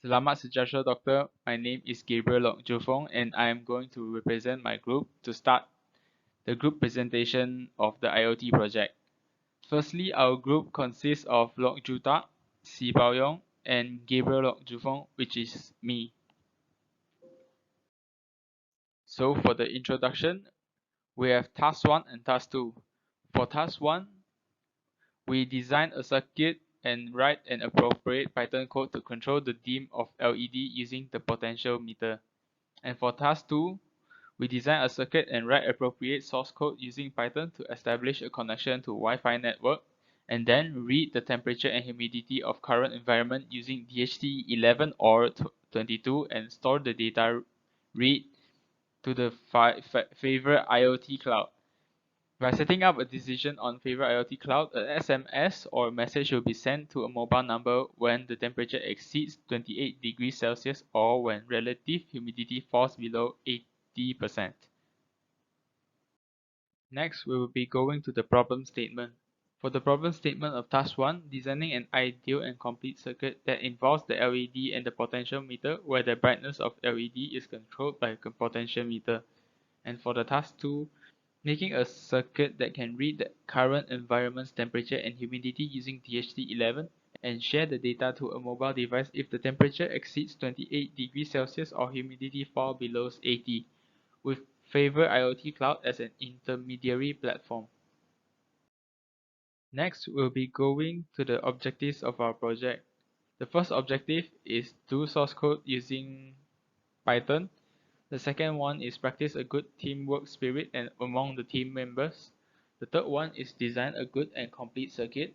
Selamat sejahtera Doctor. My name is Gabriel and I am going to represent my group to start the group presentation of the IoT project. Firstly, our group consists of Lok Juta, Si Baoyong, and Gabriel Lok, which is me. So for the introduction, we have task 1 and task 2. For task 1, we design a circuit and write an appropriate Python code to control the dim of LED using the potential meter. And for task 2, we design a circuit and write appropriate source code using Python to establish a connection to Wi-Fi network, and then read the temperature and humidity of current environment using DHT11 or 22 and store the data read to the favorite IoT cloud. By setting up a decision on favorite IoT cloud, an SMS or message will be sent to a mobile number when the temperature exceeds 28 degrees Celsius or when relative humidity falls below 80%. Next, we will be going to the problem statement. For the problem statement of task 1, designing an ideal and complete circuit that involves the LED and the potential meter where the brightness of LED is controlled by a potential meter. And for the task 2, making a circuit that can read the current environment's temperature and humidity using DHT11 and share the data to a mobile device if the temperature exceeds 28 degrees Celsius or humidity falls below 80, with Favor IoT Cloud as an intermediary platform. Next, we'll be going to the objectives of our project. The first objective is do source code using Python. The second one is practice a good teamwork spirit and among the team members. The third one is design a good and complete circuit.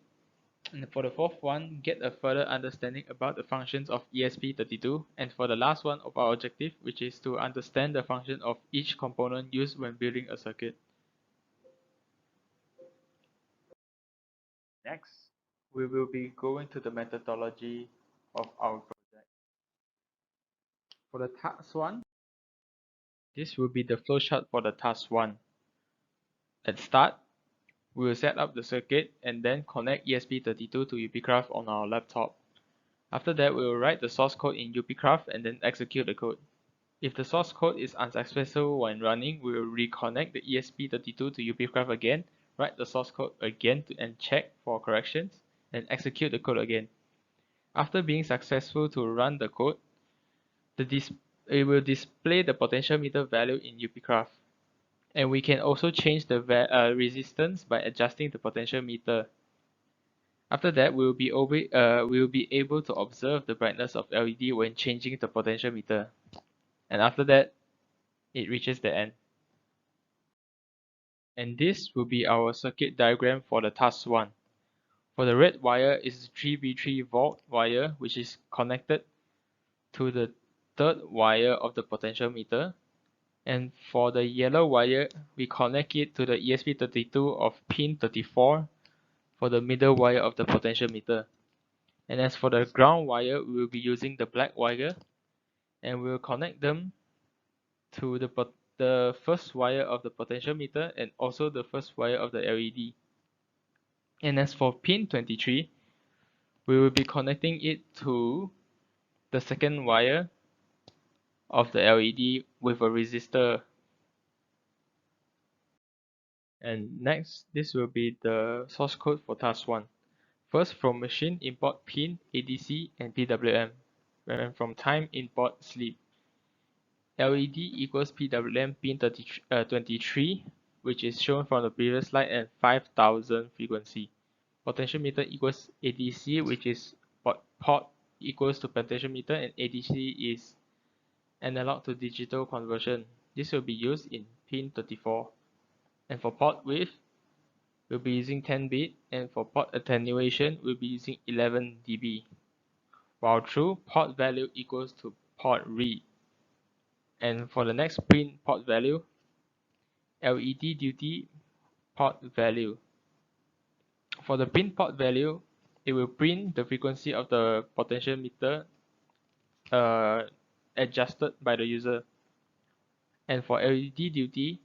And for the fourth one, get a further understanding about the functions of ESP32. And for the last one of our objective, which is to understand the function of each component used when building a circuit. Next, we will be going to the methodology of our project. For the task 1, this will be the flowchart for the task 1. Let's start. We will set up the circuit and then connect ESP32 to UPCraft on our laptop. After that, we will write the source code in UPCraft and then execute the code. If the source code is unsuccessful when running, we will reconnect the ESP32 to UPCraft again, write the source code again and check for corrections, and execute the code again. After being successful to run the code, it will display the potential meter value in UPCraft. And we can also change the resistance by adjusting the potential meter. After that, we will be able to observe the brightness of LED when changing the potential meter. And after that, it reaches the end. And this will be our circuit diagram for the task 1. For the red wire is 3V3 volt wire, which is connected to the third wire of the potential meter. And for the yellow wire, we connect it to the ESP32 of pin 34 for the middle wire of the potential meter. And as for the ground wire, we will be using the black wire, and we will connect them to the first wire of the potential meter and also the first wire of the LED. And as for pin 23, we will be connecting it to the second wire of the LED with a resistor. And next, this will be the source code for task 1. First, from machine, import pin, ADC, and PWM. And from time, import sleep. LED equals PWM pin 23, which is shown from the previous slide, and 5000 frequency. Potentiometer equals ADC, which is port equals to potentiometer, and ADC is analog to digital conversion. This will be used in pin 34. And for port width, we'll be using 10 bit, and for port attenuation, we'll be using 11 dB. While true, port value equals to port read. And for the next print port value, LED duty port value. For the print port value, it will print the frequency of the potential meter adjusted by the user. And for LED duty,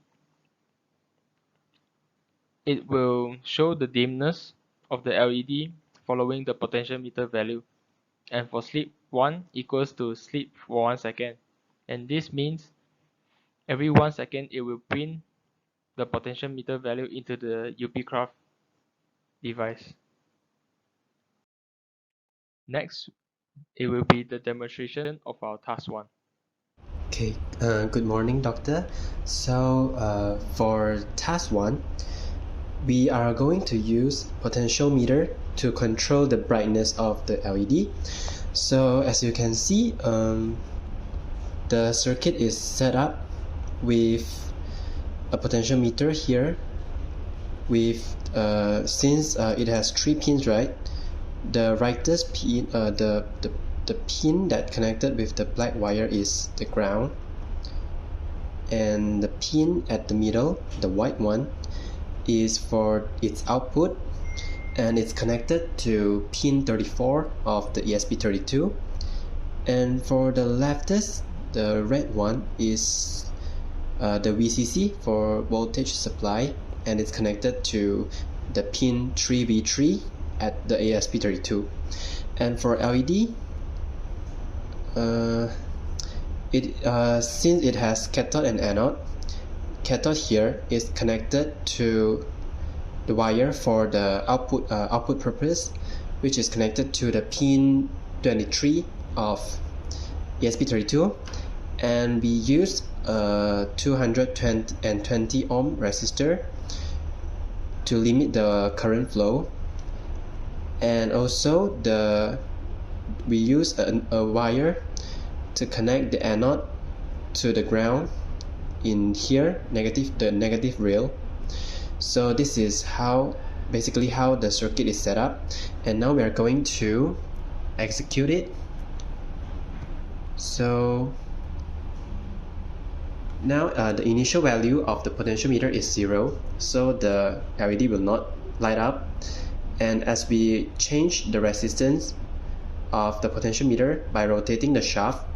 it will show the dimness of the LED following the potential meter value. and for sleep 1 equals to sleep for 1 second, and this means every 1 second it will print the potentiometer value into the UPcraft device. Next, it will be the demonstration of our task 1. Okay, good morning, doctor. So for task 1, we are going to use potentiometer to control the brightness of the LED. So as you can see, the circuit is set up with a potentiometer here with since it has 3 pins, right? The rightest pin, the pin that connected with the black wire is the ground, and the pin at the middle, the white one, is for its output, and it's connected to pin 34 of the ESP32. And for the leftist, the red one is the VCC for voltage supply, and it's connected to the pin 3V3 at the ESP32. And for LED, since it has cathode and anode, cathode here is connected to the wire for the output purpose, which is connected to the pin 23 of ESP32, and we use a 220 ohm resistor to limit the current flow, and also we use a wire to connect the anode to the ground in here, the negative rail. So this is basically how the circuit is set up, and now we are going to execute it. So now the initial value of the potentiometer is 0, so the LED will not light up. And as we change the resistance of the potentiometer by rotating the shaft,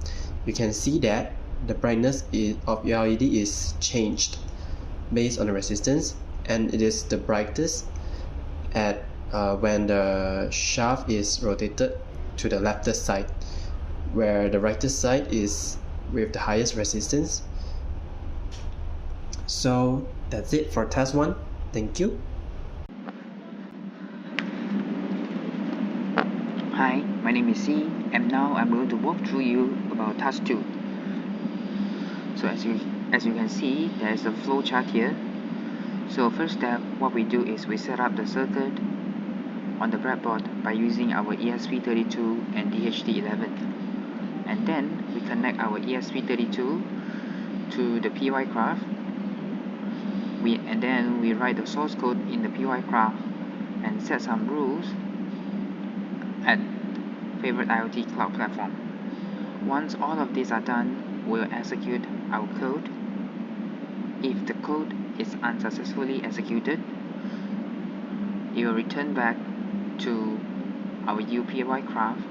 you can see that the brightness of your LED is changed based on the resistance, and it is the brightest at when the shaft is rotated to the leftist side, where the rightest side is with the highest resistance. So that's it for task 1. Thank you. Hi, my name is C, and now I'm going to walk through you about task 2. So as you can see, there is a flow chart here. So first step, what we do is we set up the circuit on the breadboard by using our ESP32 and DHT11, and then we connect our ESP32 to the PY-Craft, and then we write the source code in the PY-Craft and set some rules at favorite IoT cloud platform. Once all of these are done, we'll execute our code. If the code is unsuccessfully executed, it will return back to our UPY craft,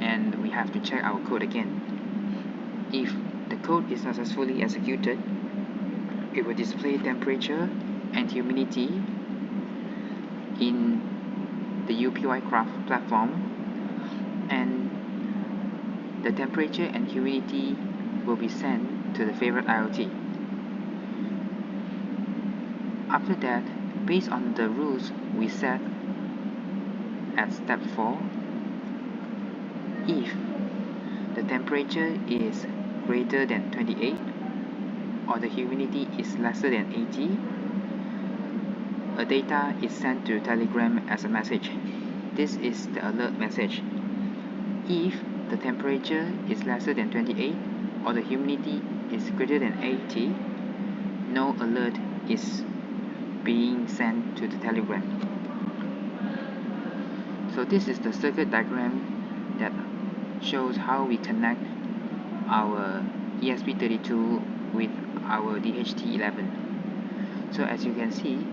and we have to check our code again. If the code is successfully executed, it will display temperature and humidity in the UPY craft platform, and the temperature and humidity will be sent to the favorite IoT. After that, based on the rules we set at step 4, if the temperature is greater than 28 or the humidity is lesser than 80, a data is sent to Telegram as a message. This is the alert message. If the temperature is lesser than 28 or the humidity is greater than 80, no alert is being sent to the Telegram. So this is the circuit diagram that shows how we connect our ESP32 with our DHT11. So as you can see,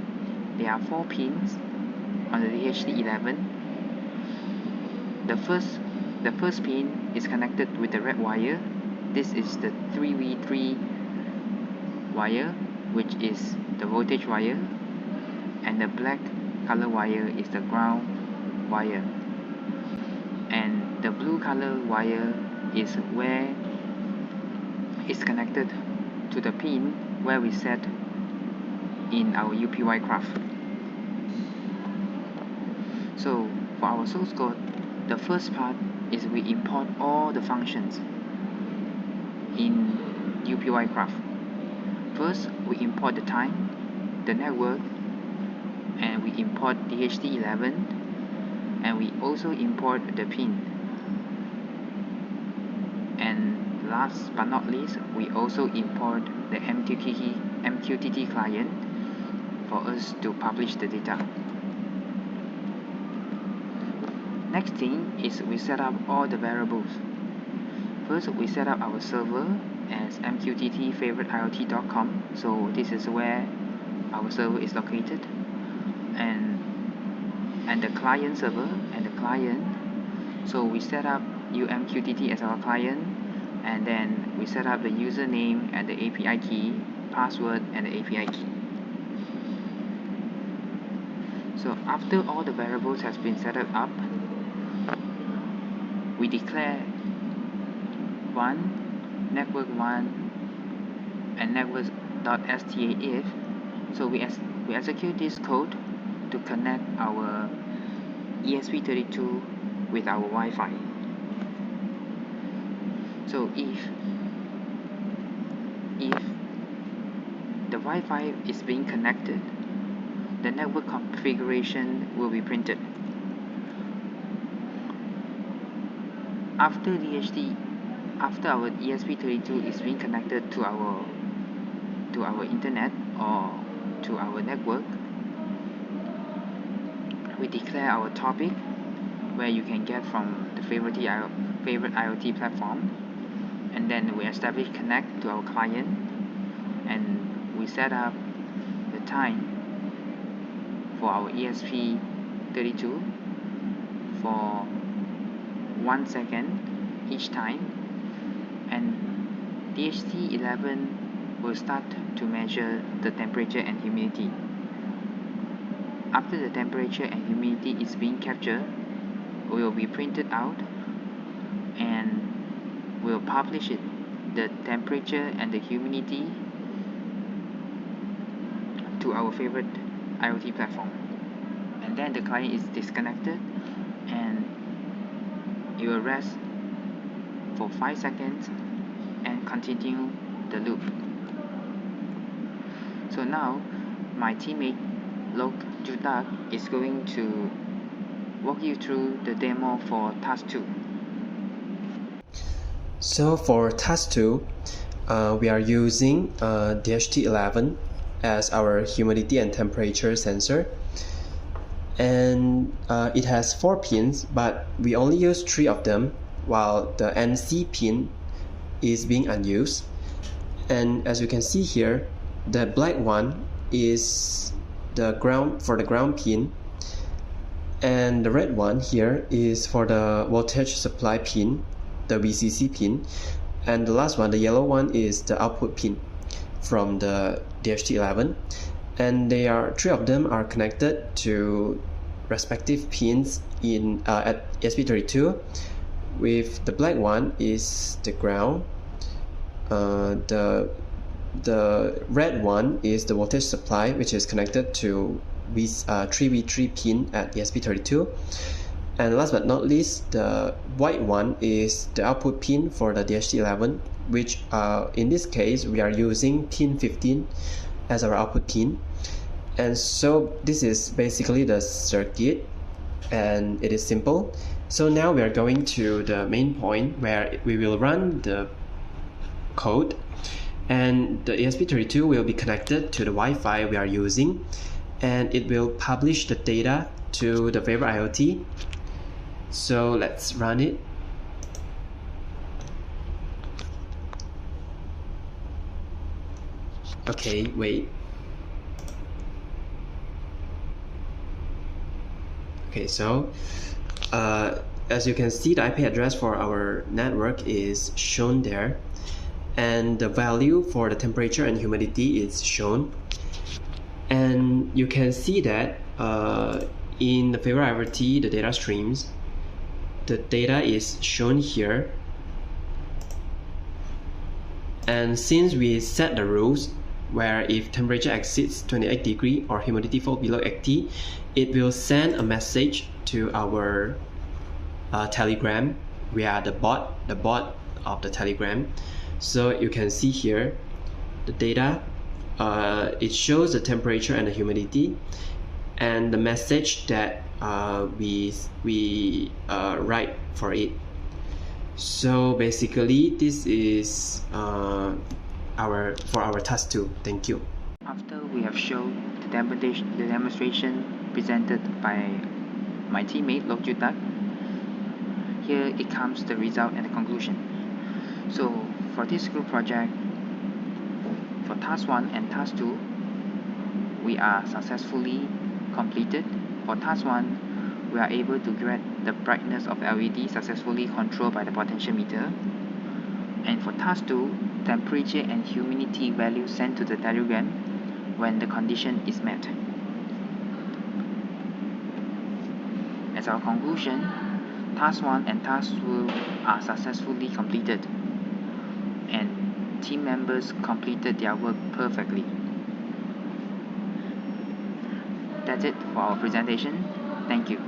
there are 4 pins on the DHT11. The first pin is connected with the red wire. This is the 3V3 wire, which is the voltage wire, and the black color wire is the ground wire. And the blue color wire is where it's connected to the pin where we set in our UPY graph. So for our source code, the first part is we import all the functions in UPY graph. First, we import the time, the network, and we import DHT11, and we also import the pin. And last but not least, we also import the MQTT client for us to publish the data. Next thing is we set up all the variables. First, we set up our server as mqtt_favorite_iot.com. So this is where our server is located, and the client server and the client. So we set up umqtt as our client, and then we set up the username and the API key, password and the API key. So after all the variables has been set up, we declare network 1 and network.sta if. So we execute this code to connect our ESP32 with our Wi-Fi. So if the Wi-Fi is being connected, the network configuration will be printed. After our ESP32 is being connected to our internet or to our network, we declare our topic, where you can get from the favorite IoT platform, and then we establish connect to our client, and we set up the time for our ESP32 for 1 second each time, and DHT11 will start to measure the temperature and humidity. After the temperature and humidity is being captured, it will be printed out, and we'll publish it, the temperature and the humidity, to our favorite IoT platform. And then the client is disconnected, and it will rest for 5 seconds and continue the loop. So now my teammate LOKE is going to walk you through the demo for task 2. So for task 2, we are using DHT11 as our humidity and temperature sensor, and it has 4 pins, but we only use 3 of them, while the NC pin is being unused. And as you can see here, the black one is the ground pin, and the red one here is for the voltage supply pin, the VCC pin, and the last one, the yellow one, is the output pin from the DHT11, and 3 of them are connected to respective pins in at ESP32. With the black one is the ground, the red one is the voltage supply, which is connected to 3V3 pin at ESP32, and last but not least, the white one is the output pin for the DHT11, which in this case we are using pin 15 as our output pin. And so this is basically the circuit, and it is simple. So now we are going to the main point where we will run the code, and the ESP32 will be connected to the Wi-Fi we are using, and it will publish the data to the favorite IoT. So let's run it. Okay, wait. Okay, so as you can see, the IP address for our network is shown there, and the value for the temperature and humidity is shown. And you can see that in the favorite IoT, the data streams, the data is shown here. And since we set the rules where if temperature exceeds 28 degrees or humidity falls below 80, it will send a message to our Telegram via the bot of the Telegram. So you can see here the data. It shows the temperature and the humidity, and the message that we write for it. So basically, this is for our task 2. Thank you. After we have shown the demonstration presented by my teammate LOKE, here it comes the result and the conclusion. So for this group project, for task 1 and task 2, we are successfully completed. For task 1, we are able to get the brightness of LED successfully controlled by the potentiometer. And for task 2, temperature and humidity values sent to the Telegram when the condition is met. As our conclusion, task 1 and task 2 are successfully completed, and team members completed their work perfectly. That's it for our presentation. Thank you.